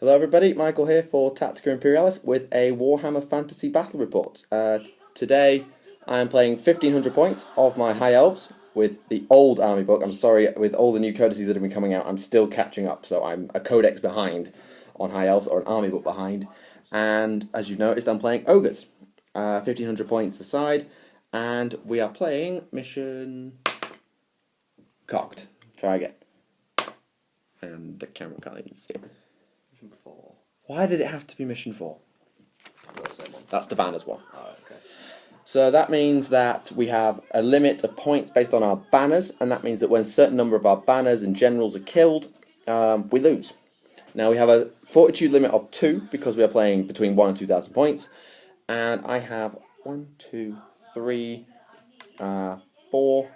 Hello everybody, Michael here for Tactica Imperialis with a Warhammer Fantasy Battle Report. Today I am playing 1500 points of my High Elves with the old army book. I'm sorry, with all the new codices that have been coming out, I'm still catching up, so I'm a codex behind on High Elves, or an army book behind. And as you've noticed, I'm playing Ogres. 1500 points aside, and we are playing mission... Cocked. Try again. And the camera can't even see it. Mission 4. Why did it have to be mission 4? The same one. That's the banners one. Oh, okay. So that means that we have a limit of points based on our banners, and that means that when a certain number of our banners and generals are killed, we lose. Now we have a fortitude limit of 2 because we are playing between 1 and 2,000 points, and I have 1, 2, 3, 4,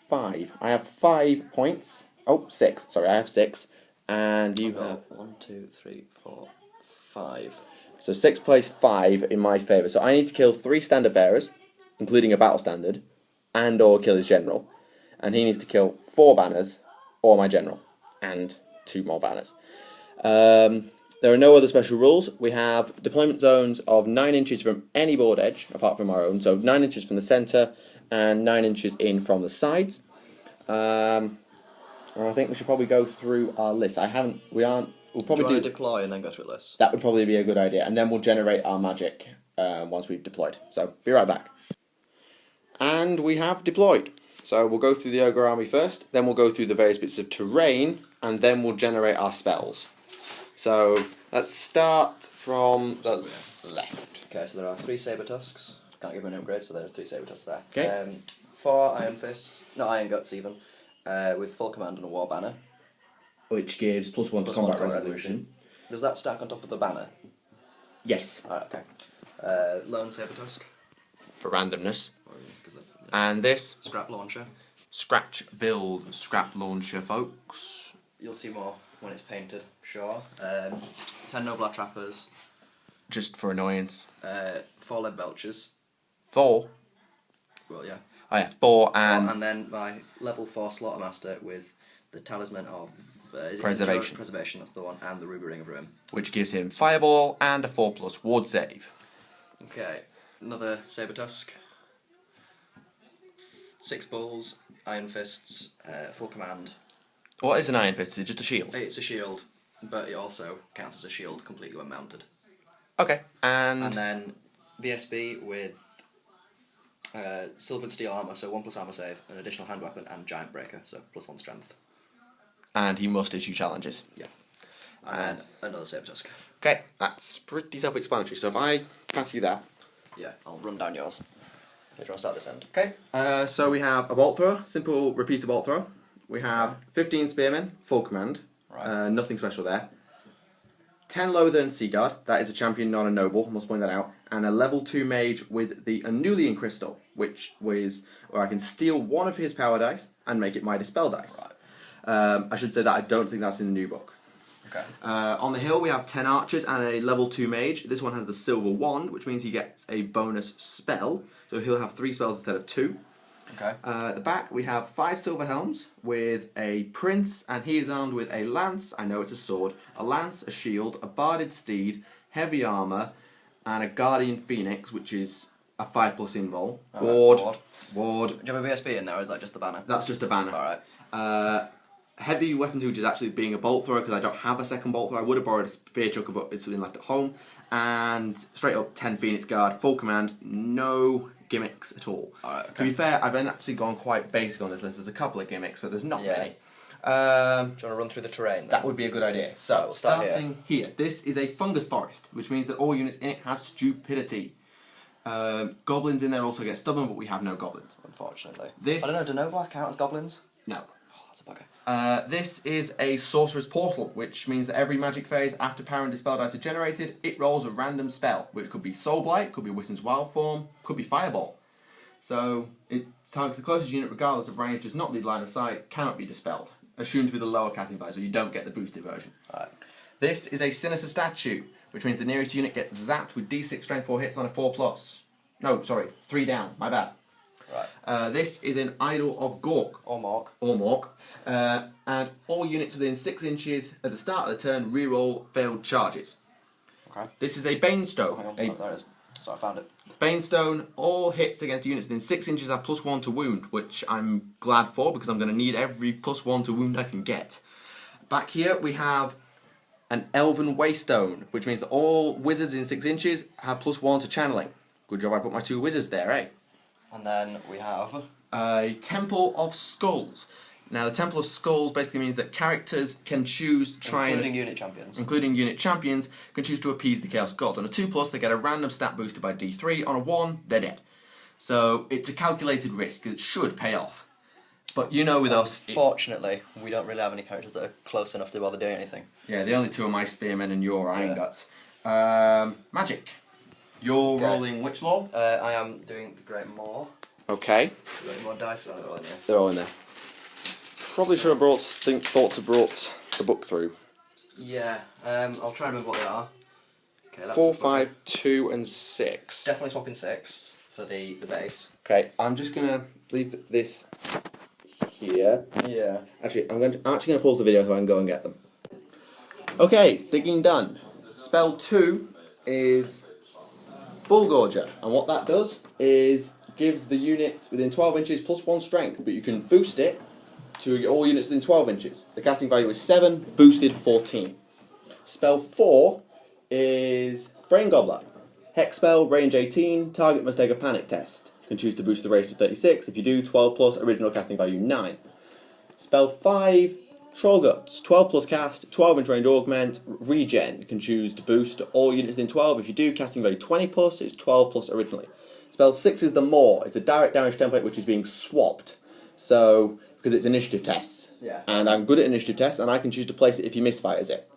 5. I have 5 points. Oh, 6. Sorry, I have 6. And you have 1, 2, 3, 4, 5. So 6 plays 5 in my favour. So I need to kill 3 standard bearers, including a battle standard, and or kill his general. And he needs to kill 4 banners, or my general, and 2 more banners. There are no other special rules. We have deployment zones of 9 inches from any board edge, apart from our own. So 9 inches from the centre, and 9 inches in from the sides. And I think we should probably go through our list. We'll probably do you want to deploy and then go through lists? That would probably be a good idea, and then we'll generate our magic once we've deployed. So, be right back. And we have deployed. So we'll go through the Ogre army first, then we'll go through the various bits of terrain, and then we'll generate our spells. So, let's start from the left. Okay, so there are 3 saber tusks. Can't give them an upgrade, so there are 3 saber tusks there. Okay. 4 iron fists, no, iron guts even, with full command and a war banner. Which gives +1 to combat resolution. Does that stack on top of the banner? Yes. Alright, okay. Lone saber tusk. For randomness. And this Scrap launcher. scratchbuild scrap launcher, folks. You'll see more when it's painted, sure. 10 noble trappers. Just for annoyance. 4 lead belchers. 4. Well, yeah. Oh yeah, 4 and... And then my level 4 Slaughtermaster with the Talisman of... Preservation. Preservation, that's the one, and the Ruby Ring of Ruin. Which gives him Fireball and a 4+ ward save. Okay, another Saber Tusk. 6 bulls, iron fists, full command. What is an iron fist? Is it just a shield? It's a shield, but it also counts as a shield completely when mounted. Okay, and then BSB with silvered steel armour, so 1+ armour save, an additional hand weapon, and giant breaker, so +1 strength. And he must issue challenges. Yeah. And then another Saber Tusk. Okay, that's pretty self-explanatory. So if I pass you that. Yeah, I'll run down yours. Do you want to start this end? Okay, so we have a bolt thrower, simple repeater bolt thrower. We have 15 spearmen, full command. Right. Nothing special there. 10 Loather and Seaguard, that is a champion, not a noble, I must point that out. And a level 2 mage with the Anulian Crystal, which was where I can steal one of his power dice and make it my dispel dice. Right. I should say that I don't think that's in the new book. Okay. On the hill we have 10 archers and a level 2 mage. This one has the silver wand, which means he gets a bonus spell. So he'll have 3 spells instead of 2. Okay. At the back we have 5 silver helms with a prince, and he is armed with a lance, I know it's a sword, a lance, a shield, a barded steed, heavy armour, and a guardian phoenix, which is a 5+ invul. Ward. Do you have a BSB in there, or is that just the banner? That's just a banner. Alright. Heavy weapons, which is actually being a bolt thrower because I don't have a second bolt thrower. I would have borrowed a spear chucker, but it's been left at home. And straight up 10 Phoenix Guard, full command, no gimmicks at all. Alright, okay. To be fair, I've actually gone quite basic on this list. There's a couple of gimmicks, but there's not many. Do you want to run through the terrain then? That would be a good idea. So, we'll start starting here. This is a fungus forest, which means that all units in it have stupidity. Goblins in there also get stubborn, but we have no goblins. Unfortunately. This... I don't know, do nobles count as goblins? No. Oh, that's a bugger. This is a Sorcerer's Portal, which means that every magic phase after power and dispel dice are generated, it rolls a random spell, which could be Soul Blight, could be Whiston's Wild Form, could be Fireball. So it targets the closest unit regardless of range, does not need line of sight, cannot be dispelled. Assumed to be the lower casting value, so you don't get the boosted version. Right. This is a Sinister Statue, which means the nearest unit gets zapped with D6 strength 4 hits on a 4+. No, sorry, 3 down, my bad. Right. This is an Idol of Gork. Or Mork. Or Mork. And all units within 6 inches at the start of the turn reroll failed charges. Okay. This is a Banestone. Hang on, there it is. So I found it. Banestone, all hits against units within 6 inches have +1 to wound, which I'm glad for because I'm going to need every +1 to wound I can get. Back here we have an Elven Waystone, which means that all wizards in 6 inches have +1 to channeling. Good job I put my 2 wizards there, eh? And then we have a Temple of Skulls. Now, the Temple of Skulls basically means that characters can choose, including unit champions, can choose to appease the Chaos Gods. On a 2+, they get a random stat boosted by D3. On a 1, they're dead. So it's a calculated risk. It should pay off. But you know, with us, fortunately, we don't really have any characters that are close enough to bother doing anything. Yeah, the only 2 are my Spearmen and your Iron Guts. Magic. You're rolling which law? I am doing the Great Maw. Okay. Great Maw dice. They're all in there. They're all in there. Probably should have thought to brought the book through. Yeah, I'll try and remember what they are. Okay, that's 4, 5, 2, and 6. Definitely swapping 6 for the base. Okay, I'm just gonna leave this here. Yeah. Actually, I'm actually gonna pause the video so I can go and get them. Okay, digging done. Spell 2 is Bullgorger, and what that does is gives the unit within 12 inches +1 strength, but you can boost it to all units within 12 inches. The casting value is 7, boosted 14. Spell 4 is Brain Gobbler. Hex spell, range 18, target must take a panic test. You can choose to boost the range to 36. If you do, 12+, original casting value 9. Spell 5, Troll Guts. 12+ cast, 12-inch range augment, regen. You can choose to boost all units within 12. If you do, casting value 20+, it's 12+ originally. Spell 6 is the Maw. It's a direct damage template which is being swapped. So, because it's initiative tests. Yeah. And I'm good at initiative tests, and I can choose to place it if you misfires it.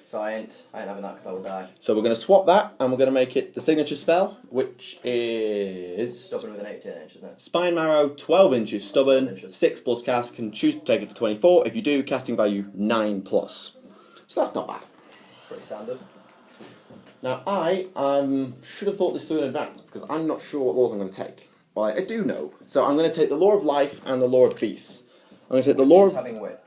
So I ain't having that because I will die. So we're going to swap that, and we're going to make it the signature spell, which is Stubborn with an 18 inch, isn't it? Spine Marrow, 12 inches, stubborn, 12 inches. 6+ cast, can choose to take it to 24. If you do, casting value 9+. So that's not bad. Pretty standard. Now I should have thought this through in advance, because I'm not sure what laws I'm going to take. Well, I do know. So I'm going to take the Law of Life and the Law of Beasts. I'm going to take the Law of... having which?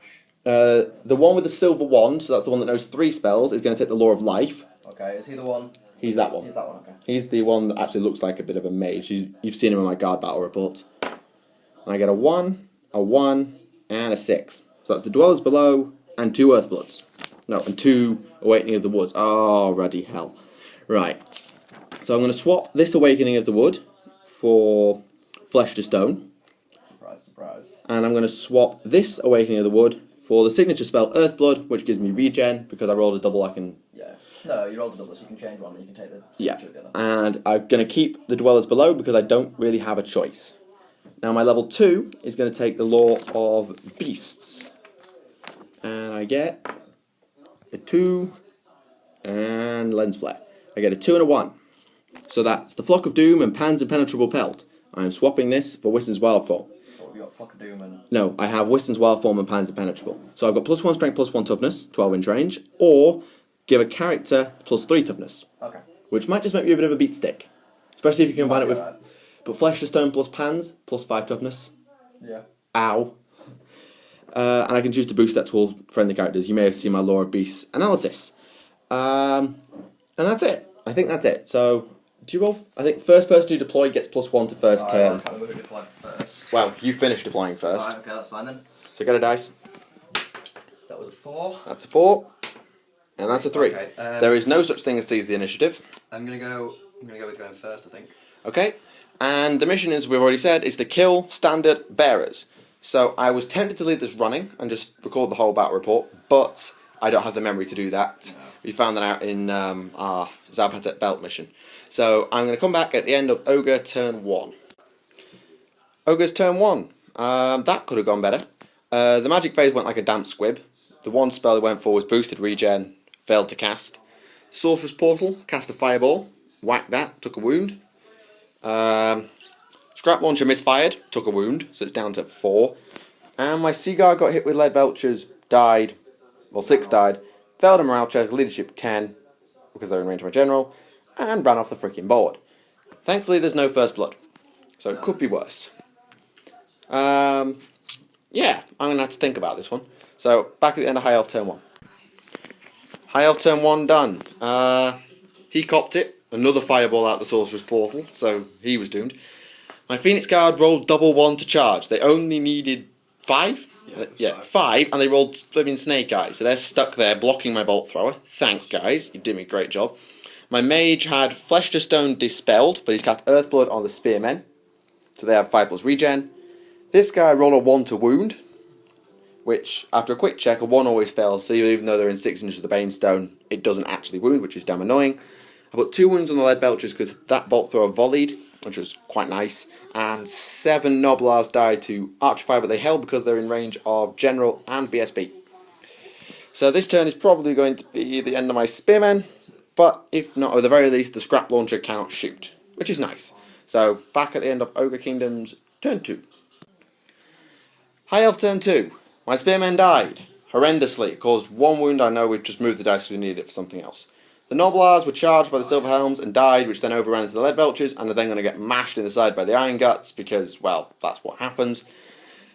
The one with the silver wand, so that's the one that knows 3 spells, is going to take the Law of Life. Okay, is he the one? He's that one. He's that one, okay. He's the one that actually looks like a bit of a mage. You've seen him in my guard battle report. And I get a 1, and a 6. So that's the Dwellers Below and 2 Earthbloods. No, and 2 Awakening of the Woods. Oh, ruddy hell. Right. So I'm going to swap this Awakening of the Wood for Flesh to Stone. Surprise, surprise. And I'm going to swap this Awakening of the Wood for the signature spell Earthblood, which gives me regen, because I rolled a double I can... Yeah. No, you rolled a double, so you can change one, then you can take the signature of the other. And I'm going to keep the Dwellers Below, because I don't really have a choice. Now my level 2 is going to take the Law of Beasts. And I get a 2 and Lens Flare. I get a 2 and a 1. So that's the Flock of Doom and Pan's Impenetrable Pelt. I'm swapping this for Whiston's Wild Form. What have you got? Flock of Doom and... No, I have Whiston's Wild Form and Pan's Impenetrable. So I've got +1 strength, +1 toughness, 12-inch range, or give a character +3 toughness. Okay. Which might just make you a bit of a beat stick. Especially if you combine it with... Right. But Flesh to Stone plus Pans, +5 toughness. Yeah. Ow. And I can choose to boost that to all friendly characters. You may have seen my Law of Beasts analysis. And that's it. I think that's it. So, do you roll? I think first person to deploy gets +1 to first turn. I can't remember who deployed first. Well, you finished deploying first. Alright, okay, that's fine then. So get a dice. That was a 4. That's a 4. And that's a 3. Okay, there is no such thing as seize the initiative. I'm gonna go with going first, I think. Okay. And the mission, as we've already said, is to kill standard bearers. So I was tempted to leave this running and just record the whole battle report, but I don't have the memory to do that. No. We found that out in our Xaupatec belt mission. So I'm going to come back at the end of Ogre turn 1. Ogre's turn 1. That could have gone better. The magic phase went like a damp squib. The one spell it went for was boosted regen, failed to cast. Sorcerer's Portal, cast a fireball, whacked that, took a wound. Scrap Launcher misfired, took a wound, so it's down to 4. And my Seaguar got hit with lead belchers, died, well 6 died, fell to morale check, leadership 10, because they're in range of my general, and ran off the freaking board. Thankfully there's no first blood, so it could be worse. Yeah, I'm going to have to think about this one. So, back at the end of High Elf turn 1. High Elf turn 1 done. He copped it. Another fireball out the Sorcerer's Portal, so he was doomed. My Phoenix Guard rolled double 1 to charge. They only needed 5? Yeah, 5, and they rolled flipping Snake Eyes. So they're stuck there blocking my Bolt Thrower. Thanks, guys. You did me a great job. My Mage had Flesh to Stone dispelled, but he's cast Earthblood on the Spearmen. So they have 5+ regen. This guy rolled a 1 to wound, which, after a quick check, a 1 always fails. So even though they're in 6 inches of the Banestone, it doesn't actually wound, which is damn annoying. I put 2 wounds on the Lead Belchers because that Bolt Thrower volleyed, which was quite nice. And 7 Noblars died to Archfire, but they held because they're in range of General and BSB. So this turn is probably going to be the end of my Spearmen, but if not, at the very least, the Scrap Launcher cannot shoot, which is nice. So back at the end of Ogre Kingdoms, turn 2. High Elf turn 2. My Spearmen died horrendously. It caused 1 wound. I know we've just moved the dice because we needed it for something else. The Noblars were charged by the Silver Helms and died, which then overran into the Lead Belchers, and are then going to get mashed in the side by the Iron Guts because, well, that's what happens.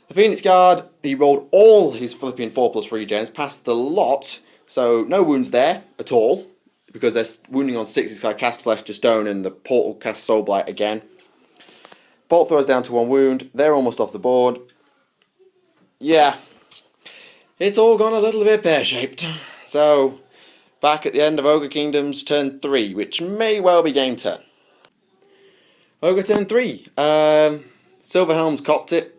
The Phoenix Guard, he rolled all his flipping 4+ regens, passed the lot, so no wounds there at all, because they're wounding on 6, because I cast Flesh to Stone and the Portal cast Soul Blight again. Bolt Thrower's down to 1 wound, they're almost off the board. Yeah, it's all gone a little bit pear-shaped. So, back at the end of Ogre Kingdoms, turn 3, which may well be game turn. Ogre turn 3. Silver Helms copped it.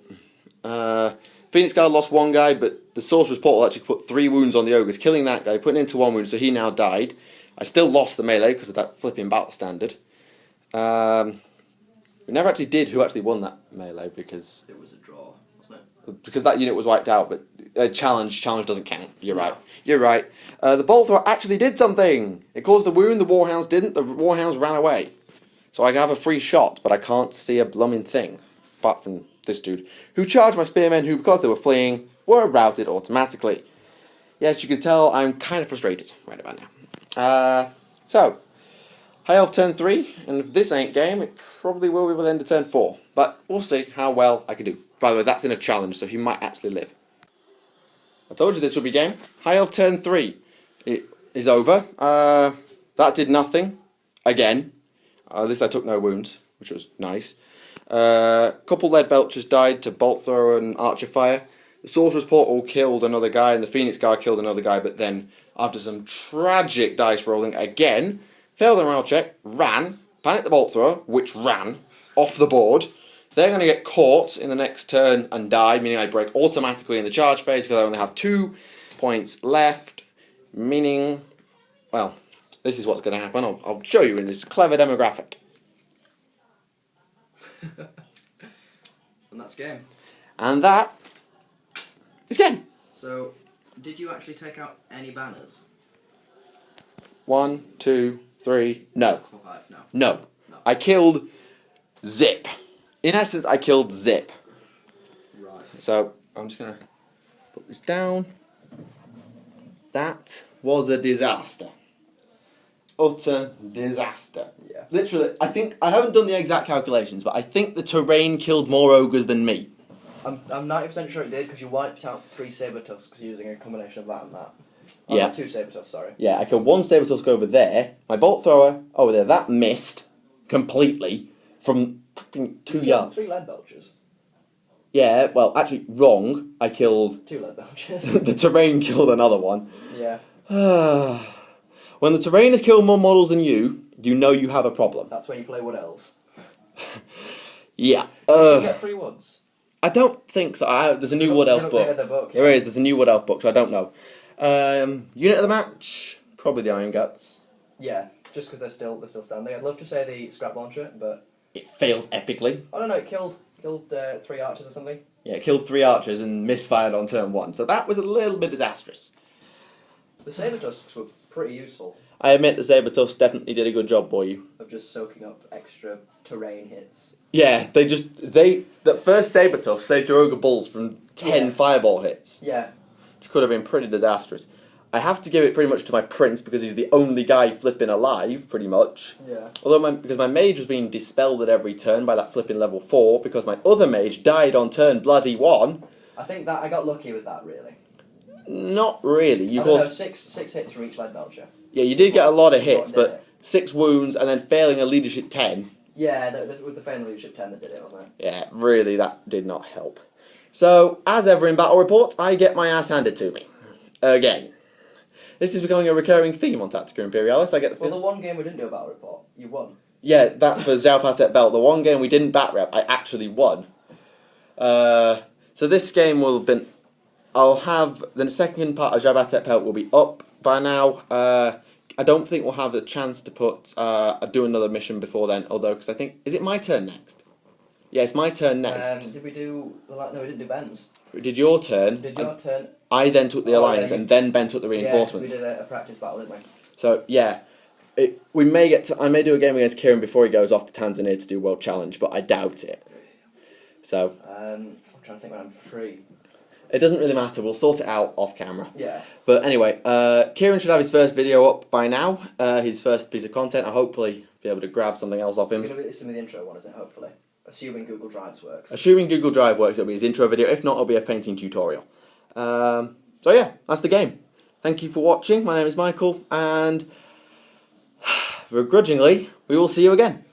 Phoenix Guard lost 1 guy, but the Sorcerer's Portal actually put 3 wounds on the Ogres, killing that guy, putting into 1 wound, so he now died. I still lost the melee because of that flipping battle standard. We never actually did who actually won that melee because It was a draw, wasn't it? Because that unit was wiped out, but challenge doesn't count. You're right. You're right. The Bolt Thrower actually did something. It caused the wound. The Warhounds didn't. The Warhounds ran away. So I have a free shot, but I can't see a blooming thing, apart from this dude who charged my Spearmen, who, because they were fleeing, were routed automatically. Yes, you can tell I'm kind of frustrated right about now. So, High Elf turn 3, and if this ain't game, it probably will be by the end of turn 4. But we'll see how well I can do. By the way, that's in a challenge, so he might actually live. I told you this would be game. High Elf turn 3. It is over. That did nothing. Again. At least I took no wounds, which was nice. Couple Lead Belchers died to Bolt Thrower and Archer Fire. The Sorcerer's Portal killed another guy, and the Phoenix Guard killed another guy, but then, after some tragic dice rolling again, failed the morale check, ran, panicked the Bolt Thrower, which ran, off the board. They're going to get caught in the next turn and die, meaning I break automatically in the charge phase because I only have 2 points left, meaning, well, this is what's going to happen. I'll show you in this clever demographic. And that's game. And that is game. So, did you actually take out any banners? 1, 2, 3, no. 4, 5, no. No. I killed Zip. In essence, I killed Zip. Right. So, I'm just going to put this down. That was a disaster. Utter disaster. Yeah. Literally, I think, I haven't done the exact calculations, but I think the terrain killed more ogres than me. I'm 90% sure it did because you wiped out 3 saber tusks using a combination of that and that. Oh, Yeah. no, 2 saber tusks, sorry. Yeah, I killed 1 Sabertusk over there, my Bolt Thrower over there, that missed completely from 2 yards. 3 lead belchers. Yeah, well, actually, wrong. I killed... 2 lead belchers. the terrain killed another one. Yeah. When the terrain has killed more models than you know you have a problem. That's when you play Wood Elves. Yeah. You get 3 woods. I don't think so. There's a new Wood Elf book. Yeah. There is. There's a new Wood Elf book, so I don't know. Unit of the match, probably the Iron Guts. Yeah, just because they're still standing. I'd love to say the Scrap Launcher, but It failed epically. I don't know. It killed 3 archers or something. Yeah, it killed 3 archers and misfired on turn 1, so that was a little bit disastrous. The saber tusks were pretty useful. I admit the Sabertusk definitely did a good job for you. Of just soaking up extra terrain hits. Yeah, the first Sabertusk saved your Ogre Bulls from 10 Yeah. fireball hits. Yeah. Which could have been pretty disastrous. I have to give it pretty much to my prince because he's the only guy flipping alive, pretty much. Yeah. Although because my mage was being dispelled at every turn by that flipping level 4 because my other mage died on turn bloody 1. I think that I got lucky with that, really. Not really. You caused six hits from each lead belcher. Yeah, you did get a lot of hits, but 6 wounds and then failing a leadership 10. Yeah, it was the failing leadership 10 that did it, wasn't it? Yeah, really, that did not help. So, as ever in Battle Reports, I get my ass handed to me. Again. This is becoming a recurring theme on Tactica Imperialis. I get the Well, the one game we didn't do a battle report, you won. Yeah, that's for Xaupatec belt. The one game we didn't bat rep, I actually won. So this game will have been... I'll have... The second part of Xaupatec belt will be up by now. I don't think we'll have the chance to do another mission before then, although, because I think... Is it my turn next? Yeah, it's my turn next. Did we do... No, we didn't do Ben's. We did your turn. Did your turn. I then took the alliance, and then Ben took the reinforcements. Yeah, we did a practice battle, didn't we? So, yeah. I may do a game against Kieran before he goes off to Tanzania to do World Challenge, but I doubt it. So... I'm trying to think when I'm free. It doesn't really matter. We'll sort it out off camera. Yeah. But anyway, Kieran should have his first video up by now. His first piece of content. I'll hopefully be able to grab something else off him. It's going to be the intro one, isn't it? Hopefully. Assuming Google Drive works. Assuming Google Drive works, it'll be his intro video. If not, it'll be a painting tutorial. So yeah, that's the game. Thank you for watching. My name is Michael, and begrudgingly, we will see you again.